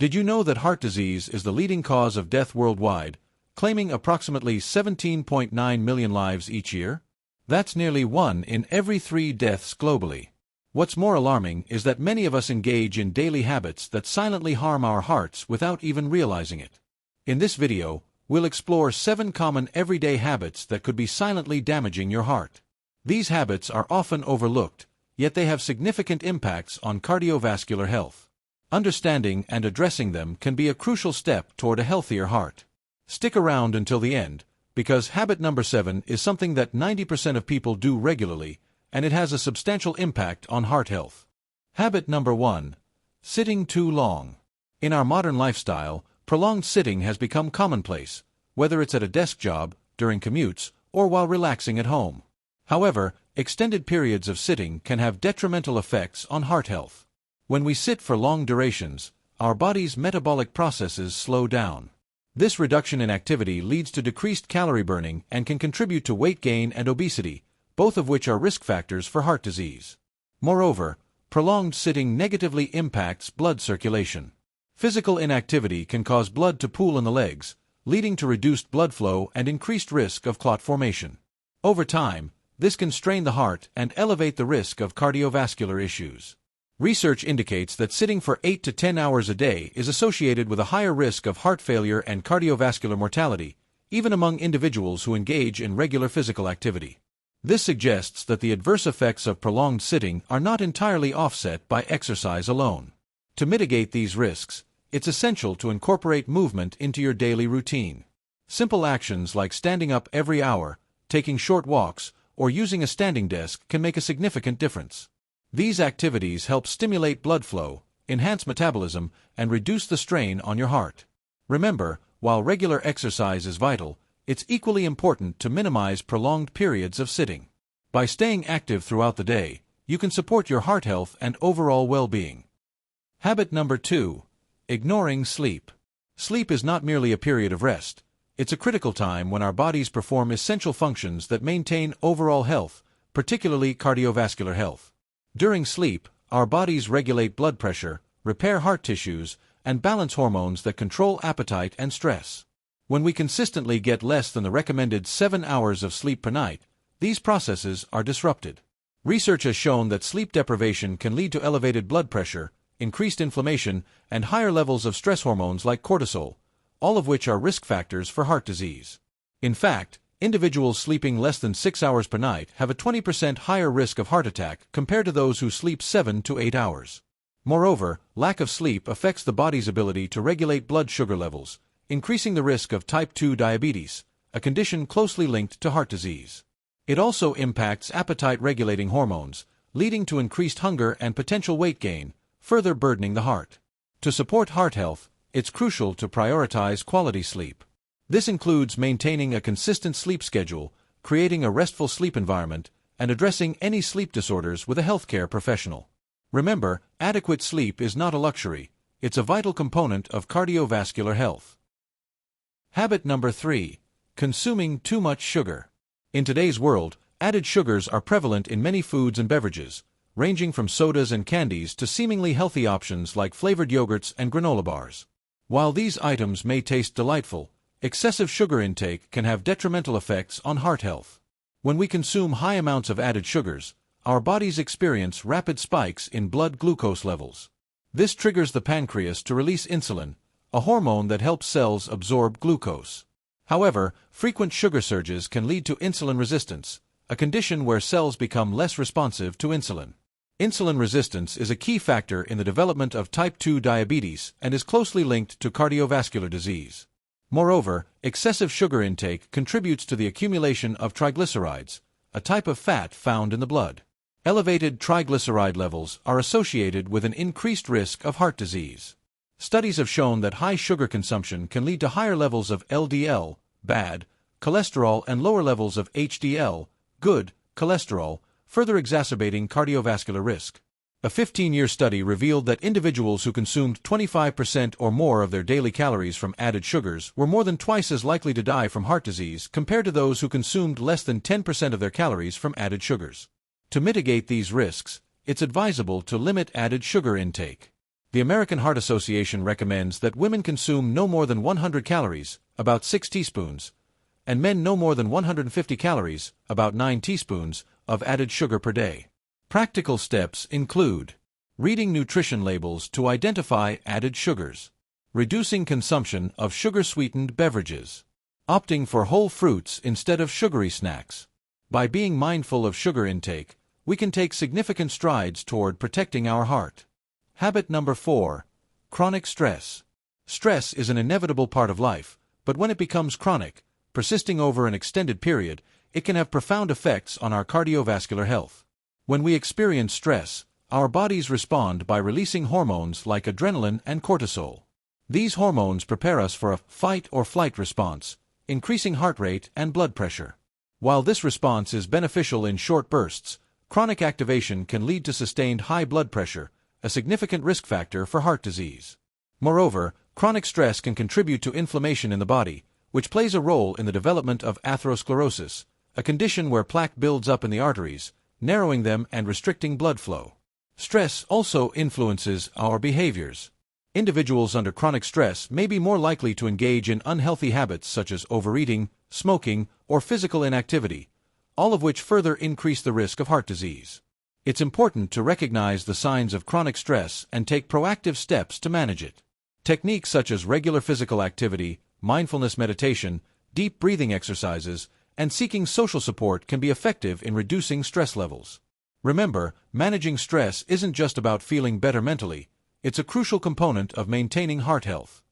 Did you know that heart disease is the leading cause of death worldwide, claiming approximately 17.9 million lives each year? That's nearly 1 in every 3 deaths globally. What's more alarming is that many of us engage in daily habits that silently harm our hearts without even realizing it. In this video, we'll explore 7 common everyday habits that could be silently damaging your heart. These habits are often overlooked, yet they have significant impacts on cardiovascular health. Understanding and addressing them can be a crucial step toward a healthier heart. Stick around until the end, because habit number 7 is something that 90% of people do regularly, and it has a substantial impact on heart health. Habit number 1. Sitting too long. In our modern lifestyle, prolonged sitting has become commonplace, whether it's at a desk job, during commutes, or while relaxing at home. However, extended periods of sitting can have detrimental effects on heart health. When we sit for long durations, our body's metabolic processes slow down. This reduction in activity leads to decreased calorie burning and can contribute to weight gain and obesity, both of which are risk factors for heart disease. Moreover, prolonged sitting negatively impacts blood circulation. Physical inactivity can cause blood to pool in the legs, leading to reduced blood flow and increased risk of clot formation. Over time, this can strain the heart and elevate the risk of cardiovascular issues. Research indicates that sitting for 8 to 10 hours a day is associated with a higher risk of heart failure and cardiovascular mortality, even among individuals who engage in regular physical activity. This suggests that the adverse effects of prolonged sitting are not entirely offset by exercise alone. To mitigate these risks, it's essential to incorporate movement into your daily routine. Simple actions like standing up every hour, taking short walks, or using a standing desk can make a significant difference. These activities help stimulate blood flow, enhance metabolism, and reduce the strain on your heart. Remember, while regular exercise is vital, it's equally important to minimize prolonged periods of sitting. By staying active throughout the day, you can support your heart health and overall well-being. Habit number 2. Ignoring sleep. Sleep is not merely a period of rest. It's a critical time when our bodies perform essential functions that maintain overall health, particularly cardiovascular health. During sleep, our bodies regulate blood pressure, repair heart tissues, and balance hormones that control appetite and stress. When we consistently get less than the recommended 7 hours of sleep per night, these processes are disrupted. Research has shown that sleep deprivation can lead to elevated blood pressure, increased inflammation, and higher levels of stress hormones like cortisol, all of which are risk factors for heart disease. In fact, individuals sleeping less than 6 hours per night have a 20% higher risk of heart attack compared to those who sleep 7 to 8 hours. Moreover, lack of sleep affects the body's ability to regulate blood sugar levels, increasing the risk of type 2 diabetes, a condition closely linked to heart disease. It also impacts appetite-regulating hormones, leading to increased hunger and potential weight gain, further burdening the heart. To support heart health, it's crucial to prioritize quality sleep. This includes maintaining a consistent sleep schedule, creating a restful sleep environment, and addressing any sleep disorders with a healthcare professional. Remember, adequate sleep is not a luxury, it's a vital component of cardiovascular health. Habit number 3. Consuming too much sugar. In today's world, added sugars are prevalent in many foods and beverages, ranging from sodas and candies to seemingly healthy options like flavored yogurts and granola bars. While these items may taste delightful, excessive sugar intake can have detrimental effects on heart health. When we consume high amounts of added sugars, our bodies experience rapid spikes in blood glucose levels. This triggers the pancreas to release insulin, a hormone that helps cells absorb glucose. However, frequent sugar surges can lead to insulin resistance, a condition where cells become less responsive to insulin. Insulin resistance is a key factor in the development of type 2 diabetes and is closely linked to cardiovascular disease. Moreover, excessive sugar intake contributes to the accumulation of triglycerides, a type of fat found in the blood. Elevated triglyceride levels are associated with an increased risk of heart disease. Studies have shown that high sugar consumption can lead to higher levels of LDL, bad, cholesterol and lower levels of HDL, good, cholesterol, further exacerbating cardiovascular risk. A 15-year study revealed that individuals who consumed 25% or more of their daily calories from added sugars were more than twice as likely to die from heart disease compared to those who consumed less than 10% of their calories from added sugars. To mitigate these risks, it's advisable to limit added sugar intake. The American Heart Association recommends that women consume no more than 100 calories, about 6 teaspoons, and men no more than 150 calories, about 9 teaspoons, of added sugar per day. Practical steps include reading nutrition labels to identify added sugars, reducing consumption of sugar-sweetened beverages, opting for whole fruits instead of sugary snacks. By being mindful of sugar intake, we can take significant strides toward protecting our heart. Habit number 4. Chronic stress. Stress is an inevitable part of life, but when it becomes chronic, persisting over an extended period, it can have profound effects on our cardiovascular health. When we experience stress, our bodies respond by releasing hormones like adrenaline and cortisol. These hormones prepare us for a fight-or-flight response, increasing heart rate and blood pressure. While this response is beneficial in short bursts, chronic activation can lead to sustained high blood pressure, a significant risk factor for heart disease. Moreover, chronic stress can contribute to inflammation in the body, which plays a role in the development of atherosclerosis, a condition where plaque builds up in the arteries, narrowing them and restricting blood flow. Stress also influences our behaviors. Individuals under chronic stress may be more likely to engage in unhealthy habits such as overeating, smoking, or physical inactivity, all of which further increase the risk of heart disease. It's important to recognize the signs of chronic stress and take proactive steps to manage it. Techniques such as regular physical activity, mindfulness meditation, deep breathing exercises, and seeking social support can be effective in reducing stress levels. Remember, managing stress isn't just about feeling better mentally, it's a crucial component of maintaining heart health.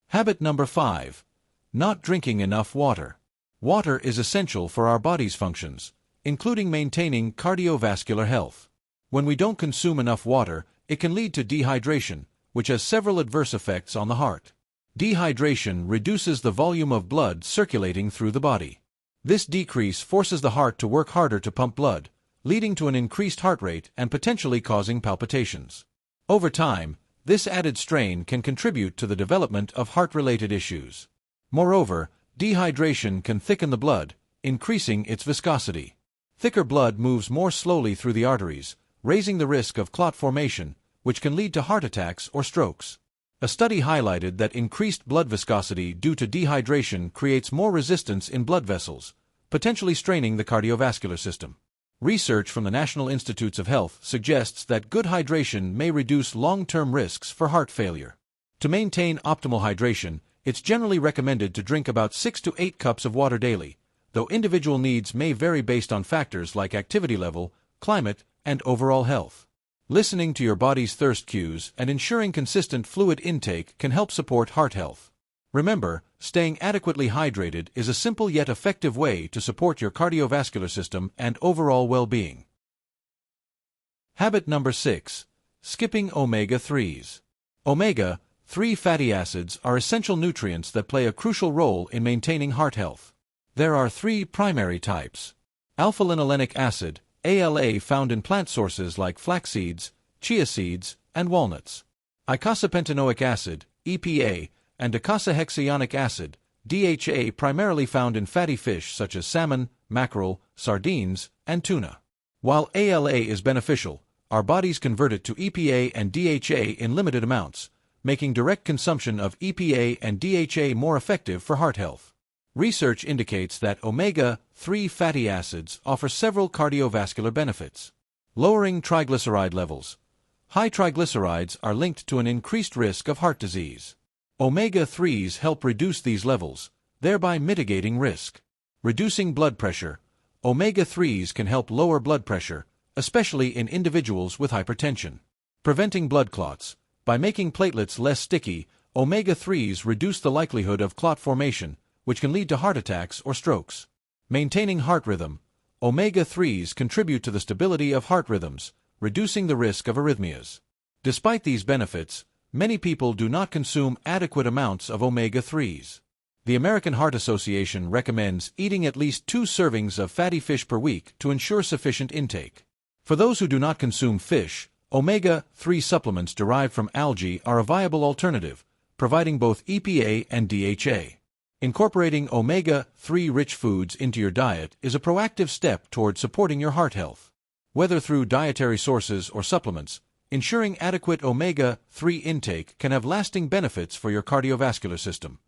Habit number 5. Not drinking enough water. Water is essential for our body's functions, including maintaining cardiovascular health. When we don't consume enough water, it can lead to dehydration, which has several adverse effects on the heart. Dehydration reduces the volume of blood circulating through the body. This decrease forces the heart to work harder to pump blood, leading to an increased heart rate and potentially causing palpitations. Over time, this added strain can contribute to the development of heart-related issues. Moreover, dehydration can thicken the blood, increasing its viscosity. Thicker blood moves more slowly through the arteries, raising the risk of clot formation, which can lead to heart attacks or strokes. A study highlighted that increased blood viscosity due to dehydration creates more resistance in blood vessels, potentially straining the cardiovascular system. Research from the National Institutes of Health suggests that good hydration may reduce long-term risks for heart failure. To maintain optimal hydration, it's generally recommended to drink about 6 to 8 cups of water daily, though individual needs may vary based on factors like activity level, climate, and overall health. Listening to your body's thirst cues and ensuring consistent fluid intake can help support heart health. Remember, staying adequately hydrated is a simple yet effective way to support your cardiovascular system and overall well-being. Habit number 6. Skipping omega-3s. Omega-3 fatty acids are essential nutrients that play a crucial role in maintaining heart health. There are 3 primary types. Alpha-linolenic acid, ALA, found in plant sources like flax seeds, chia seeds, and walnuts. Eicosapentaenoic acid, EPA, and docosahexaenoic acid, DHA, primarily found in fatty fish such as salmon, mackerel, sardines, and tuna. While ALA is beneficial, our bodies convert it to EPA and DHA in limited amounts, making direct consumption of EPA and DHA more effective for heart health. Research indicates that omega-3 fatty acids offer several cardiovascular benefits. Lowering triglyceride levels. High triglycerides are linked to an increased risk of heart disease. Omega-3s help reduce these levels, thereby mitigating risk. Reducing blood pressure. Omega-3s can help lower blood pressure, especially in individuals with hypertension. Preventing blood clots. By making platelets less sticky, omega-3s reduce the likelihood of clot formation, which can lead to heart attacks or strokes. Maintaining heart rhythm. Omega-3s contribute to the stability of heart rhythms, reducing the risk of arrhythmias. Despite these benefits, many people do not consume adequate amounts of omega-3s. The American Heart Association recommends eating at least 2 servings of fatty fish per week to ensure sufficient intake. For those who do not consume fish, omega-3 supplements derived from algae are a viable alternative, providing both EPA and DHA. Incorporating omega-3 rich foods into your diet is a proactive step toward supporting your heart health. Whether through dietary sources or supplements, Ensuring adequate omega-3 intake can have lasting benefits for your cardiovascular system.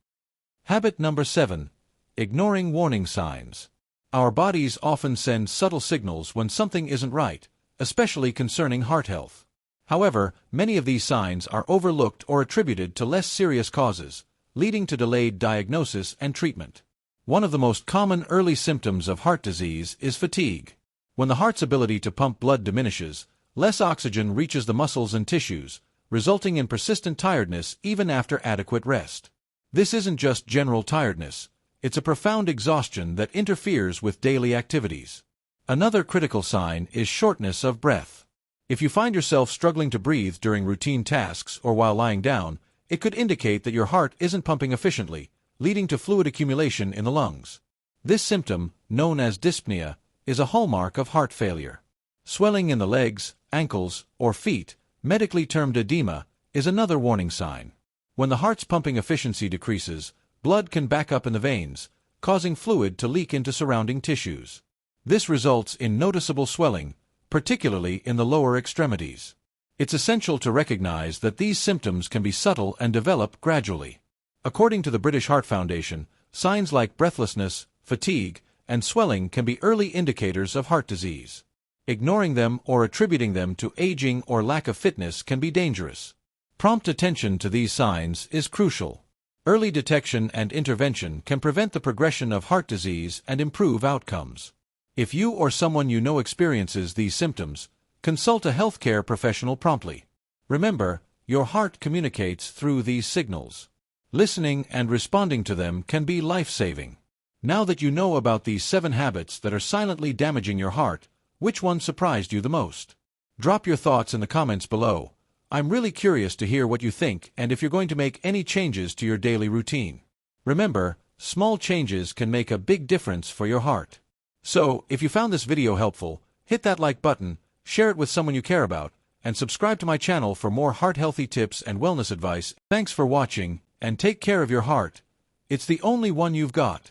Habit number 7. Ignoring warning signs. Our bodies often send subtle signals when something isn't right, especially concerning heart health. However, many of these signs are overlooked or attributed to less serious causes, leading to delayed diagnosis and treatment. One of the most common early symptoms of heart disease is fatigue. When the heart's ability to pump blood diminishes, less oxygen reaches the muscles and tissues, resulting in persistent tiredness even after adequate rest. This isn't just general tiredness, it's a profound exhaustion that interferes with daily activities. Another critical sign is shortness of breath. If you find yourself struggling to breathe during routine tasks or while lying down, it could indicate that your heart isn't pumping efficiently, leading to fluid accumulation in the lungs. This symptom, known as dyspnea, is a hallmark of heart failure. Swelling in the legs, ankles, or feet, medically termed edema, is another warning sign. When the heart's pumping efficiency decreases, blood can back up in the veins, causing fluid to leak into surrounding tissues. This results in noticeable swelling, particularly in the lower extremities. It's essential to recognize that these symptoms can be subtle and develop gradually. According to the British Heart Foundation, signs like breathlessness, fatigue, and swelling can be early indicators of heart disease. Ignoring them or attributing them to aging or lack of fitness can be dangerous. Prompt attention to these signs is crucial. Early detection and intervention can prevent the progression of heart disease and improve outcomes. If you or someone you know experiences these symptoms, consult a healthcare professional promptly. Remember, your heart communicates through these signals. Listening and responding to them can be life-saving. Now that you know about these 7 habits that are silently damaging your heart, which one surprised you the most? Drop your thoughts in the comments below. I'm really curious to hear what you think and if you're going to make any changes to your daily routine. Remember, small changes can make a big difference for your heart. So, if you found this video helpful, hit that like button, share it with someone you care about, and subscribe to my channel for more heart-healthy tips and wellness advice. Thanks for watching, and take care of your heart. It's the only one you've got.